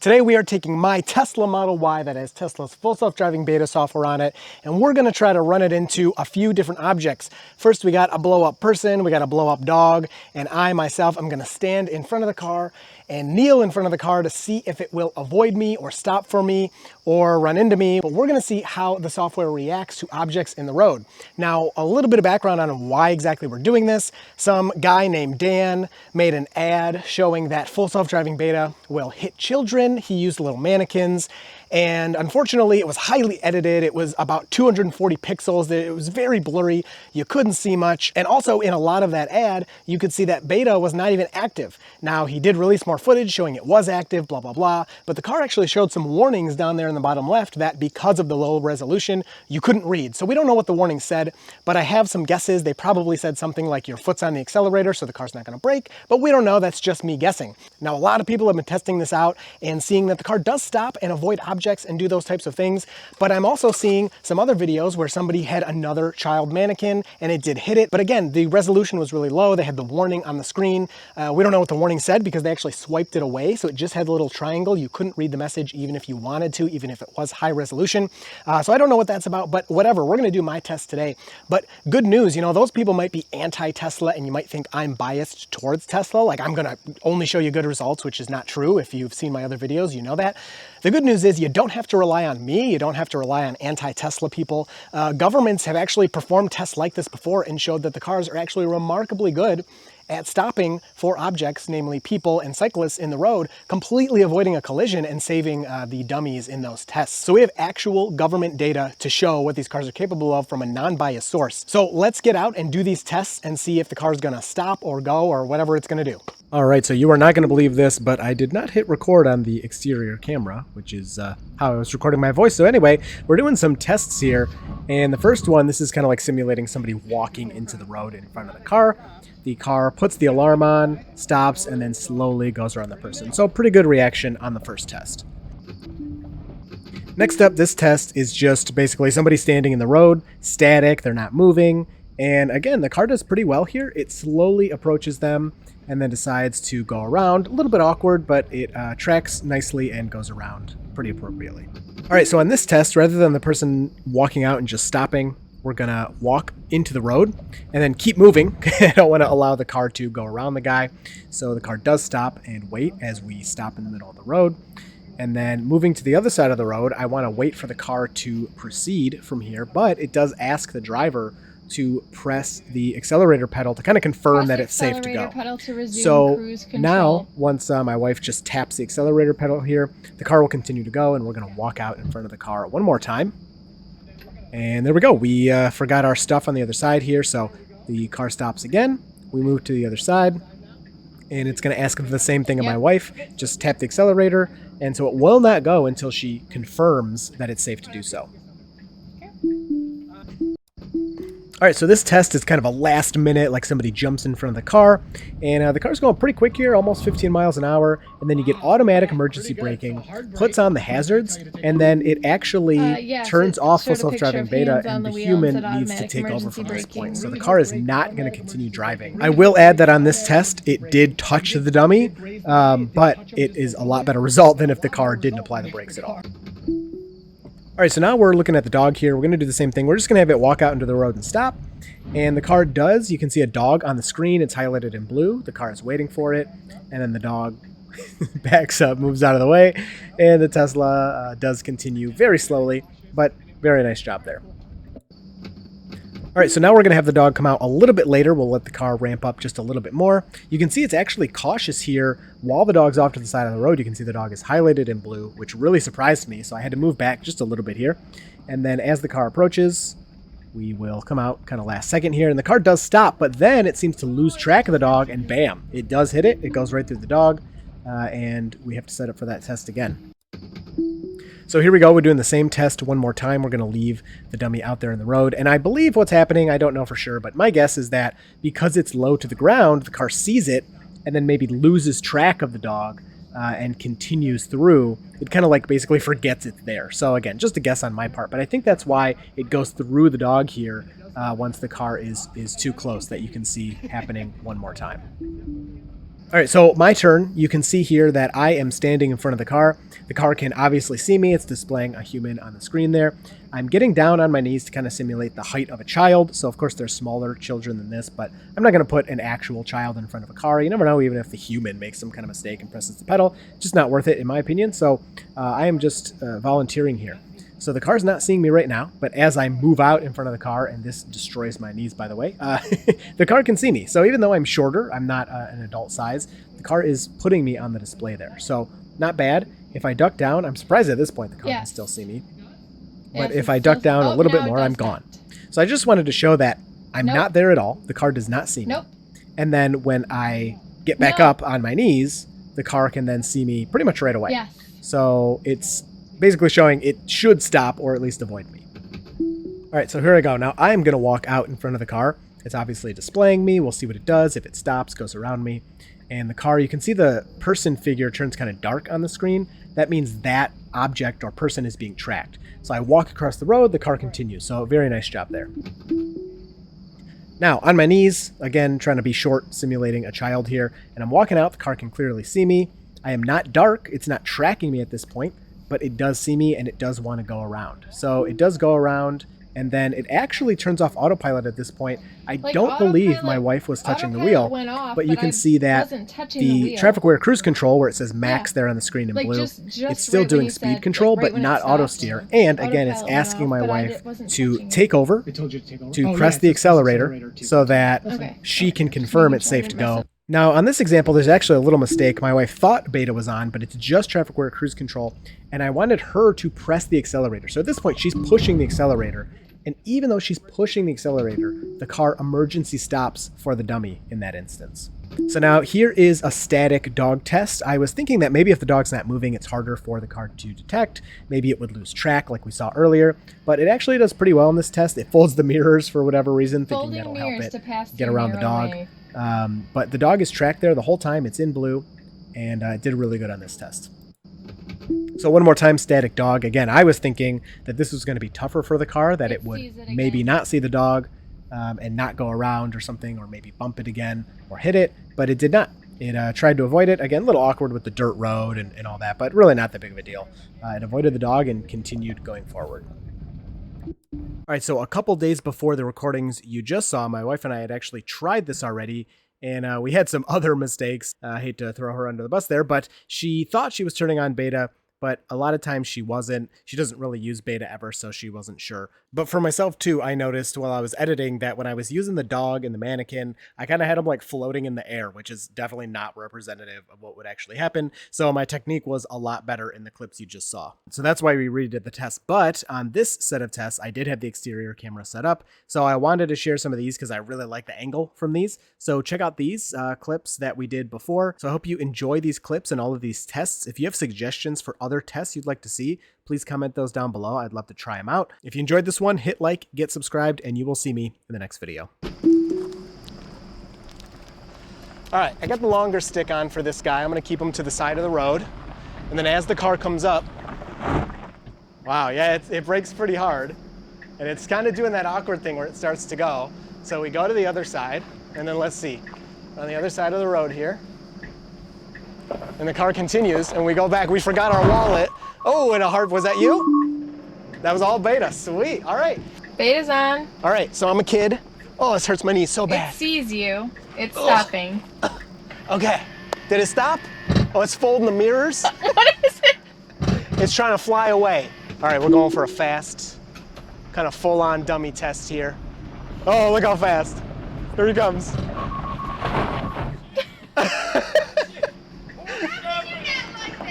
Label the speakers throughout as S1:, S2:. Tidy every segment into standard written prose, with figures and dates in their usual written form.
S1: Today we are taking my Tesla Model Y that has Tesla's full self-driving beta software on it, and we're gonna try to run it into a few different objects. First, we got a blow-up person, we got a blow-up dog, and I myself am gonna stand in front of the car and kneel in front of the car to see if it will avoid me or stop for me or run into me. But we're gonna see how the software reacts to objects in the road. Now, a little bit of background on why exactly we're doing this. Some guy named Dan made an ad showing that full self-driving beta will hit children. He used little mannequins, and unfortunately it was highly edited. It was about 240 pixels. It was very blurry. You couldn't see much. And also in a lot of that ad, you could see that beta was not even active. Now, he did release more footage showing it was active, blah, blah, blah. But the car actually showed some warnings down there in the bottom left that because of the low resolution, you couldn't read. So we don't know what the warning said, but I have some guesses. They probably said something like your foot's on the accelerator, so the car's not gonna brake, but we don't know. That's just me guessing. Now, a lot of people have been testing this out and seeing that the car does stop and avoid objects and do those types of things. But I'm also seeing some other videos where somebody had another child mannequin and it did hit it. But again, the resolution was really low. They had the warning on the screen. We don't know what the warning said because they actually swiped it away. So it just had a little triangle. You couldn't read the message even if you wanted to, even if it was high resolution. So I don't know what that's about, but whatever. We're gonna do my test today. But good news, you know, those people might be anti-Tesla and you might think I'm biased towards Tesla. Like I'm gonna only show you good results, which is not true. If you've seen my other videos, you know that. The good news is you don't have to rely on me. You don't have to rely on anti-Tesla people. Governments have actually performed tests like this before and showed that the cars are actually remarkably good at stopping for objects, namely people and cyclists in the road, completely avoiding a collision and saving the dummies in those tests. So we have actual government data to show what these cars are capable of from a non-biased source. So let's get out and do these tests and see if the car is gonna stop or go or whatever it's gonna do. All right, so you are not gonna believe this, but I did not hit record on the exterior camera, which is how I was recording my voice. So anyway, we're doing some tests here. And the first one, this is kind of like simulating somebody walking into the road in front of the car. The car puts the alarm on, stops, and then slowly goes around the person. So pretty good reaction on the first test. Next up, this test is just basically somebody standing in the road, static, they're not moving. And again, the car does pretty well here. It slowly approaches them and then decides to go around. A little bit awkward, but it tracks nicely and goes around pretty appropriately. All right, so on this test, rather than the person walking out and just stopping, we're gonna walk into the road and then keep moving. I don't wanna allow the car to go around the guy. So the car does stop and wait as we stop in the middle of the road. And then moving to the other side of the road, I wanna wait for the car to proceed from here, but it does ask the driver to press the accelerator pedal to kind of confirm that it's safe to go. So now, once my wife just taps the accelerator pedal here, the car will continue to go and we're gonna walk out in front of the car one more time. And there we go. We forgot our stuff on the other side here, so the car stops again. We move to the other side, and it's going to ask the same thing of my wife. Just tap the accelerator, and so it will not go until she confirms that it's safe to do so. All right, so this test is kind of a last minute, like somebody jumps in front of the car, and the car's going pretty quick here, almost 15 miles an hour, and then you get automatic emergency braking, puts on the hazards, and then it actually turns off full self-driving beta, and the human needs to take over from this point. So the car is not going to continue driving. I will add that on this test, it did touch the dummy, but it is a lot better result than if the car didn't apply the brakes at all. All right, so now we're looking at the dog here. We're going to do the same thing. We're just going to have it walk out into the road and stop. And the car does. You can see a dog on the screen. It's highlighted in blue. The car is waiting for it. And then the dog backs up, moves out of the way. And the Tesla does continue very slowly, but very nice job there. All right, so now we're going to have the dog come out a little bit later. We'll let the car ramp up just a little bit more. You can see it's actually cautious here. While the dog's off to the side of the road, you can see the dog is highlighted in blue, which really surprised me. So I had to move back just a little bit here. And then as the car approaches, we will come out kind of last second here. And the car does stop, but then it seems to lose track of the dog, and bam, it does hit it. It goes right through the dog, and we have to set up for that test again. So here we go. We're doing the same test one more time. We're going to leave the dummy out there in the road. And I believe what's happening, I don't know for sure, but my guess is that because it's low to the ground, the car sees it and then maybe loses track of the dog and continues through. It kind of like basically forgets it's there. So again, just a guess on my part, but I think that's why it goes through the dog here once the car is too close, that you can see happening one more time. All right, so my turn. You can see here that I am standing in front of the car. The car can obviously see me. It's displaying a human on the screen there. I'm getting down on my knees to kind of simulate the height of a child. So, of course, there's smaller children than this, but I'm not going to put an actual child in front of a car. You never know, even if the human makes some kind of mistake and presses the pedal. It's just not worth it, in my opinion. So, I am just volunteering here. So the car's not seeing me right now, but as I move out in front of the car, and this destroys my knees, by the way, the car can see me. So even though I'm shorter, I'm not an adult size, the car is putting me on the display there. So not bad. If I duck down, I'm surprised at this point the car can still see me. But if I duck down a little bit more, I'm gone. So I just wanted to show that I'm not there at all. The car does not see me. And then when I get back up on my knees, the car can then see me pretty much right away. So it's basically showing it should stop or at least avoid me. All right, so here I go. Now I am going to walk out in front of the car. It's obviously displaying me. We'll see what it does. If it stops, goes around me. And the car, you can see the person figure turns kind of dark on the screen. That means that object or person is being tracked. So I walk across the road, the car continues. So very nice job there. Now on my knees, again, trying to be short, simulating a child here. And I'm walking out, the car can clearly see me. I am not dark. It's not tracking me at this point, but it does see me and it does want to go around. So it does go around and then it actually turns off autopilot at this point. I don't believe my wife was touching the wheel, but you can see that the traffic aware cruise control where it says max there on the screen in blue, it's still doing speed control, but not auto steer. And again, it's asking my wife to take over, to press the accelerator so that she can confirm it's safe to go. Now, on this example, there's actually a little mistake. My wife thought beta was on, but it's just traffic aware cruise control, and I wanted her to press the accelerator. So at this point, she's pushing the accelerator, and even though she's pushing the accelerator, the car emergency stops for the dummy in that instance. So now here is a static dog test. I was thinking that maybe if the dog's not moving, it's harder for the car to detect. Maybe it would lose track like we saw earlier, but it actually does pretty well in this test. It folds the mirrors for whatever reason, thinking that'll help it get around the dog. But the dog is tracked there the whole time. It's in blue, and it did really good on this test. So one more time, static dog. Again, I was thinking that this was going to be tougher for the car, that it would maybe not see the dog and not go around or something, or maybe bump it again or hit it, but it did not. It tried to avoid it. Again, a little awkward with the dirt road and all that, but really not that big of a deal. It avoided the dog and continued going forward. All right, so a couple days before the recordings you just saw, my wife and I had actually tried this already, and we had some other mistakes. I hate to throw her under the bus there, but she thought she was turning on beta, but a lot of times she wasn't. She doesn't really use beta ever, so she wasn't sure. But for myself too, I noticed while I was editing that when I was using the dog and the mannequin, I kind of had them like floating in the air, which is definitely not representative of what would actually happen. So my technique was a lot better in the clips you just saw. So that's why we redid the test. But on this set of tests, I did have the exterior camera set up. So I wanted to share some of these because I really like the angle from these. So check out these clips that we did before. So I hope you enjoy these clips and all of these tests. If you have suggestions for other tests you'd like to see, please comment those down below. I'd love to try them out. If you enjoyed this one, hit like, get subscribed, and you will see me in the next video. All right, I got the longer stick on for this guy. I'm gonna keep him to the side of the road. And then as the car comes up, wow, yeah, it brakes pretty hard. And it's kind of doing that awkward thing where it starts to go. So we go to the other side, and then let's see. On the other side of the road here. And the car continues, and we go back. We forgot our wallet. Oh, and a heart, was that you? That was all beta, sweet, all right.
S2: Beta's on.
S1: All right, so I'm a kid. Oh, this hurts my knee so bad.
S2: It sees you, it's stopping.
S1: Okay, did it stop? Oh, it's folding the mirrors.
S2: What is it?
S1: It's trying to fly away. All right, we're going for a fast, kind of full-on dummy test here. Oh, look how fast. Here he comes.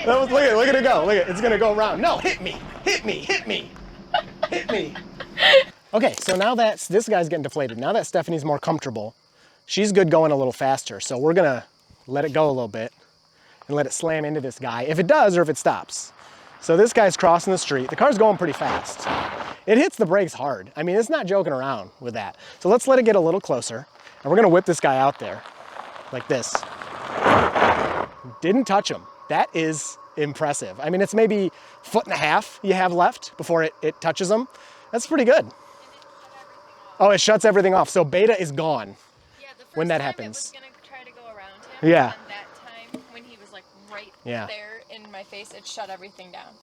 S1: Look at it go. Look at it. It's gonna go around. No, hit me. Hit me. Hit me. Hit me. Okay, so now that this guy's getting deflated, now that Stephanie's more comfortable, she's good going a little faster. So we're gonna let it go a little bit and let it slam into this guy, if it does or if it stops. So this guy's crossing the street. The car's going pretty fast. It hits the brakes hard. I mean, it's not joking around with that. So let's let it get a little closer, and we're gonna whip this guy out there like this. Didn't touch him. That is impressive. I mean, it's maybe 1.5 feet you have left before it touches them. That's pretty good. Oh, it shuts everything off. So beta is gone when that happens.
S2: It was gonna try to go around him,
S1: yeah.
S2: and that
S1: Yeah.
S2: there in my face, it shut everything down.